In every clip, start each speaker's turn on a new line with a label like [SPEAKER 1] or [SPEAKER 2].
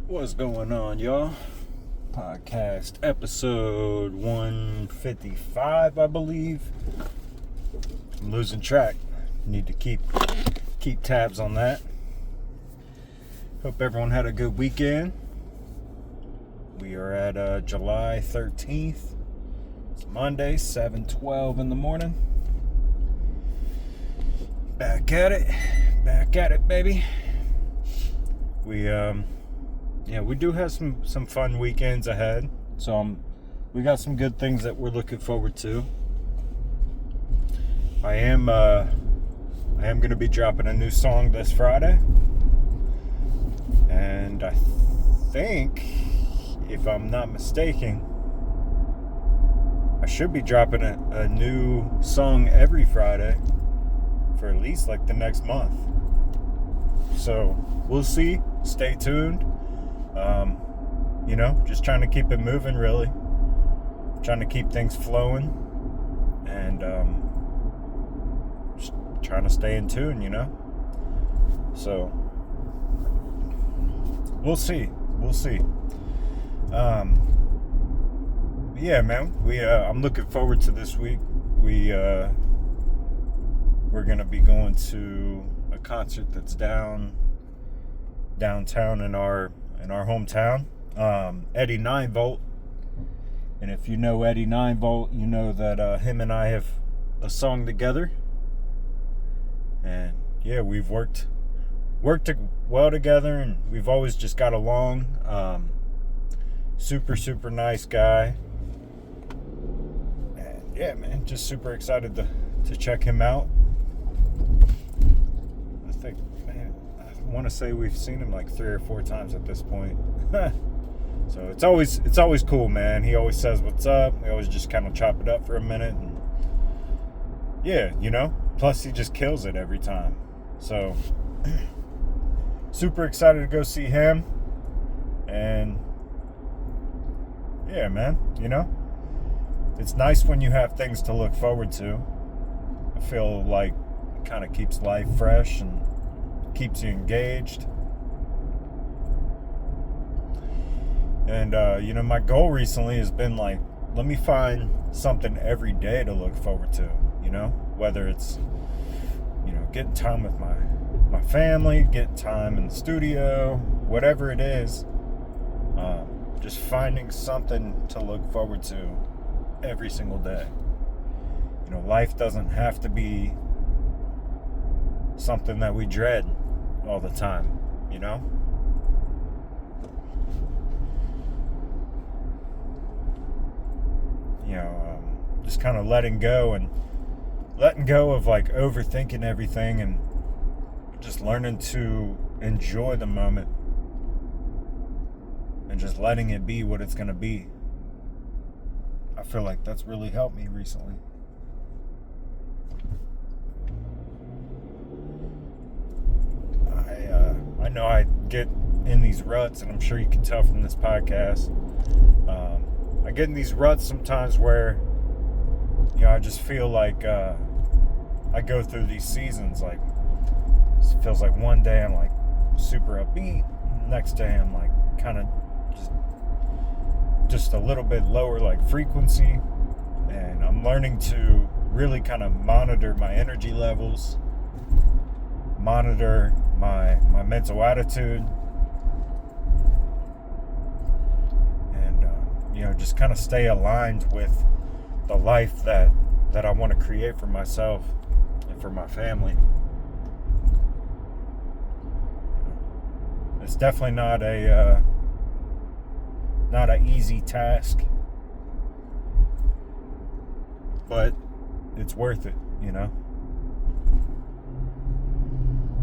[SPEAKER 1] What's going on, y'all? Podcast episode 155, I believe. I'm losing track. Need to keep tabs on that. Hope everyone had a good weekend. We are at July 13th. It's Monday, 7:12 in the morning. Back at it, baby. We do have some fun weekends ahead. So we got some good things that we're looking forward to. I am going to be dropping a new song this Friday. And I think, if I'm not mistaken, I should be dropping a new song every Friday for at least like the next month. So we'll see. Stay tuned. Just trying to keep it moving, really. Trying to keep things flowing. And just trying to stay in tune, So we'll see. Yeah, man. I'm looking forward to this week. We're gonna be going to a concert that's downtown in our hometown. Eddie 9V. And if you know Eddie 9V, you know that him and I have a song together. And yeah, we've worked well together, and we've always just got along. Super nice guy. And yeah, man, just super excited to check him out. I want to say we've seen him like 3 or 4 times at this point. So it's always cool, man. He always says what's up. We always just kind of chop it up for a minute, and yeah, plus he just kills it every time. So super excited to go see him. And yeah, man, it's nice when you have things to look forward to. I feel like it kind of keeps life fresh and keeps you engaged. And my goal recently has been like, let me find something every day to look forward to, whether it's getting time with my family, getting time in the studio, whatever it is. Just finding something to look forward to every single day. Life doesn't have to be something that we dread all the time, just kind of letting go of like overthinking everything, and just learning to enjoy the moment and just letting it be what it's going to be. I feel like that's really helped me recently. I know I get in these ruts, and I'm sure you can tell from this podcast. I get in these ruts sometimes where, I just feel like I go through these seasons. Like, it feels like one day I'm like super upbeat, next day I'm like kind of just a little bit lower like frequency. And I'm learning to really kind of monitor my energy levels, monitor my mental attitude, and just kind of stay aligned with the life that I want to create for myself and for my family. It's definitely not an easy task, but it's worth it,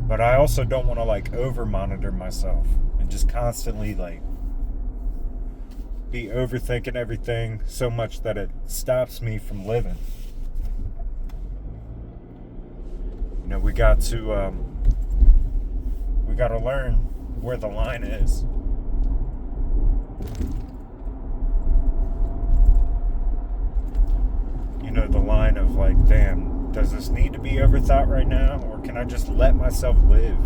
[SPEAKER 1] But I also don't want to like over monitor myself and just constantly like be overthinking everything so much that it stops me from living. We got to learn where the line is. The line of like, damn, does this need to be overthought right now, or can I just let myself live?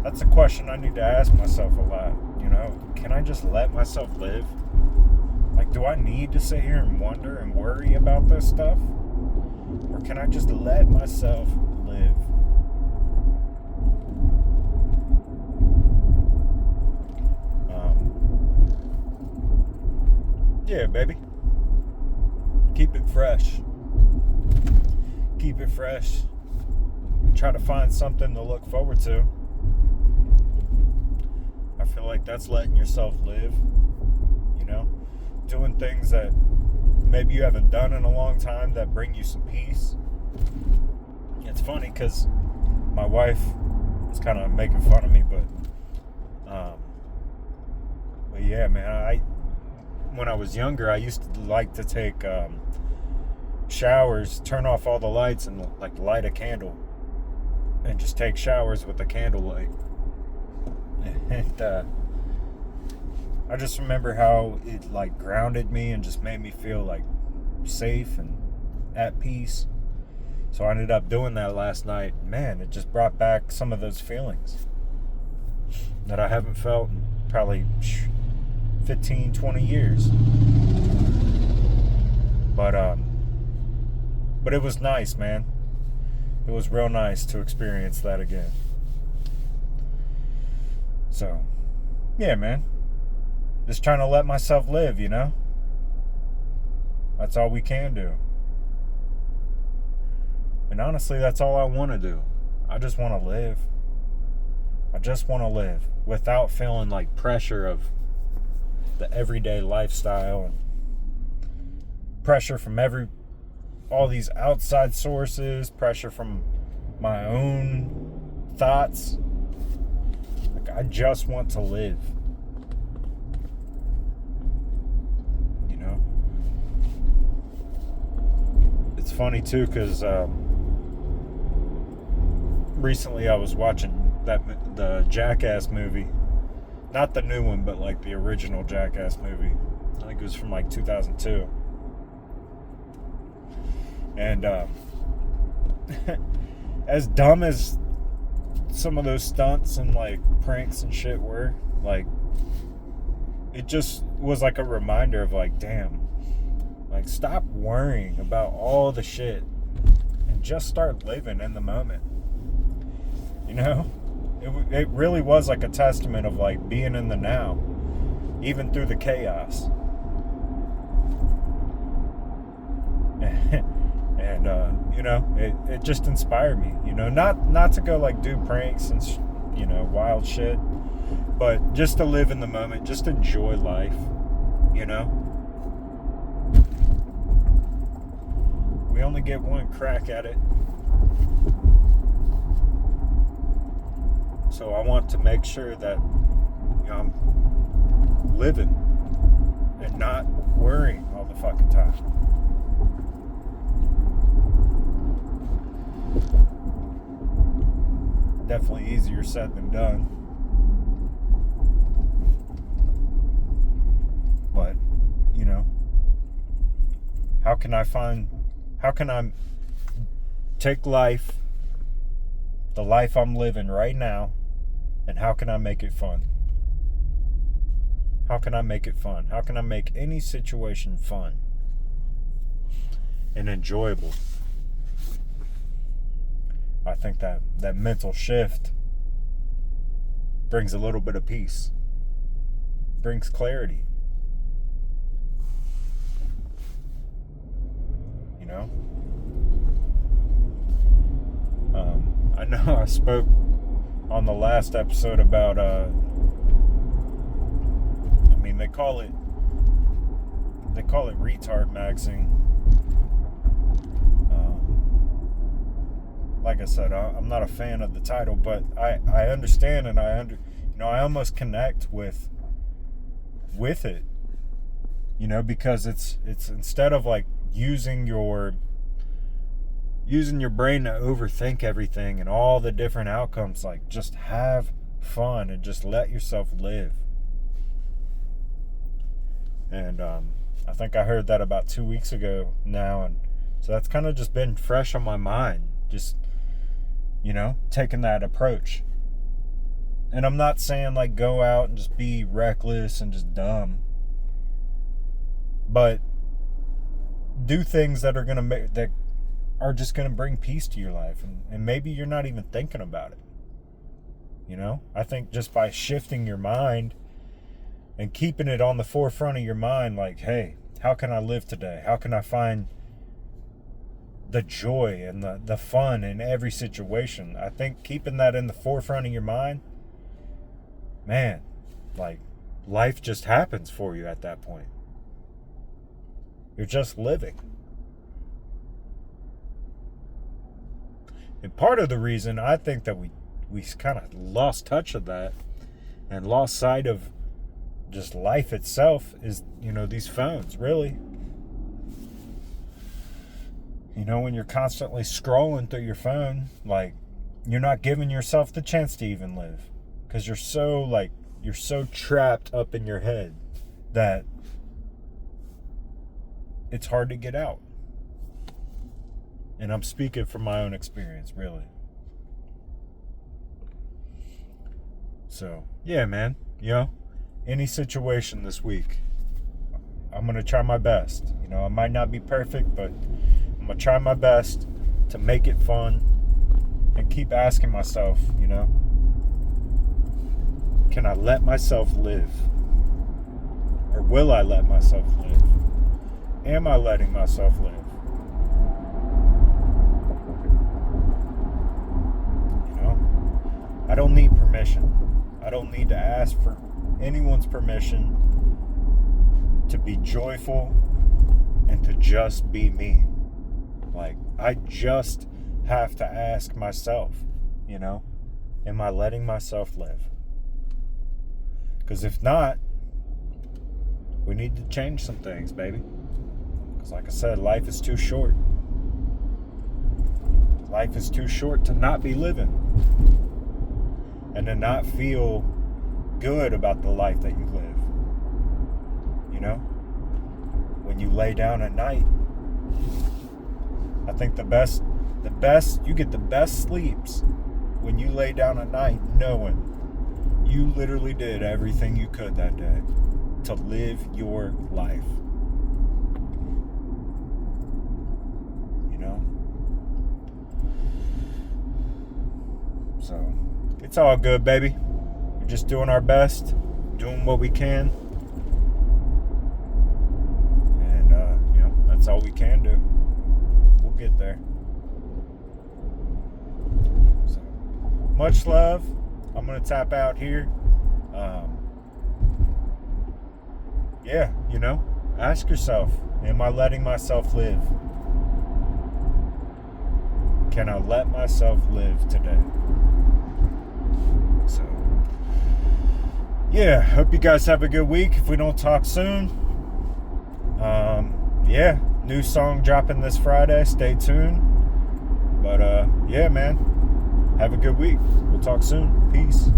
[SPEAKER 1] That's a question I need to ask myself a lot. You know, can I just let myself live? Like, do I need to sit here and wonder and worry about this stuff? Or can I just let myself live? Yeah, baby. Keep it fresh. Keep it fresh. Try to find something to look forward to. I feel like that's letting yourself live, you know? Doing things that maybe you haven't done in a long time that bring you some peace. It's funny because my wife is kind of making fun of me, but yeah, man, when I was younger, I used to like to take showers, turn off all the lights, and like light a candle, and just take showers with the candlelight. And I just remember how it like grounded me and just made me feel like safe and at peace. So I ended up doing that last night. Man, it just brought back some of those feelings that I haven't felt in probably 15, 20 years. But it was nice, man. It was real nice to experience that again. So, yeah, man. Just trying to let myself live, you know? That's all we can do. And honestly, that's all I want to do. I just want to live. I just want to live without feeling like pressure of the everyday lifestyle and pressure from all these outside sources, pressure from my own thoughts. Like, I just want to live. You know? It's funny too, because recently I was watching the Jackass movie. Not the new one, but like the original Jackass movie. I think it was from like 2002. And as dumb as some of those stunts and like pranks and shit were, like, it just was like a reminder of like, damn, like, stop worrying about all the shit and just start living in the moment. You know? It really was like a testament of like being in the now, even through the chaos. And you know, it just inspired me. You know, not to go like do pranks and you know, wild shit, but just to live in the moment, just enjoy life. You know, we only get one crack at it. So I want to make sure that, you know, I'm living and not worrying all the fucking time. Definitely easier said than done. But, you know, how can I take life, the life I'm living right now, and how can I make it fun? How can I make it fun? How can I make any situation fun and enjoyable? I think that mental shift brings a little bit of peace, brings clarity. You know? I know I spoke on the last episode about I mean, they call it retard maxing. Like I said, I'm not a fan of the title, but I understand, and you know, I almost connect with it, you know, because it's instead of like using your brain to overthink everything and all the different outcomes, like, just have fun and just let yourself live. And I think I heard that about 2 weeks ago now, and so that's kind of just been fresh on my mind, just, you know, taking that approach. And I'm not saying like go out and just be reckless and just dumb, but do things that are gonna make that are just gonna bring peace to your life, and maybe you're not even thinking about it. You know, I think just by shifting your mind and keeping it on the forefront of your mind, like, hey, how can I live today? How can I find the joy and the fun in every situation? I think keeping that in the forefront of your mind, man, like, life just happens for you at that point. You're just living. And part of the reason I think that we kind of lost touch of that and lost sight of just life itself is, these phones, really. When you're constantly scrolling through your phone, like, you're not giving yourself the chance to even live, because you're so trapped up in your head that it's hard to get out. And I'm speaking from my own experience, really. So, yeah, man, any situation this week, I'm going to try my best. I might not be perfect, but I'm going to try my best to make it fun and keep asking myself, can I let myself live? Or will I let myself live? Am I letting myself live? I don't need permission. I don't need to ask for anyone's permission to be joyful and to just be me. Like, I just have to ask myself, am I letting myself live? Because if not, we need to change some things, baby. Because like I said, life is too short. Life is too short to not be living. And to not feel good about the life that you live. When you lay down at night, I think you get the best sleeps when you lay down at night knowing you literally did everything you could that day to live your life. So, it's all good, baby. We're just doing our best, doing what we can. And, that's all we can do. We'll get there. So, much love. I'm going to tap out here. Ask yourself, am I letting myself live? Can I let myself live today? So, yeah, hope you guys have a good week. If we don't talk soon, new song dropping this Friday. Stay tuned. But, yeah, man, have a good week. We'll talk soon. Peace.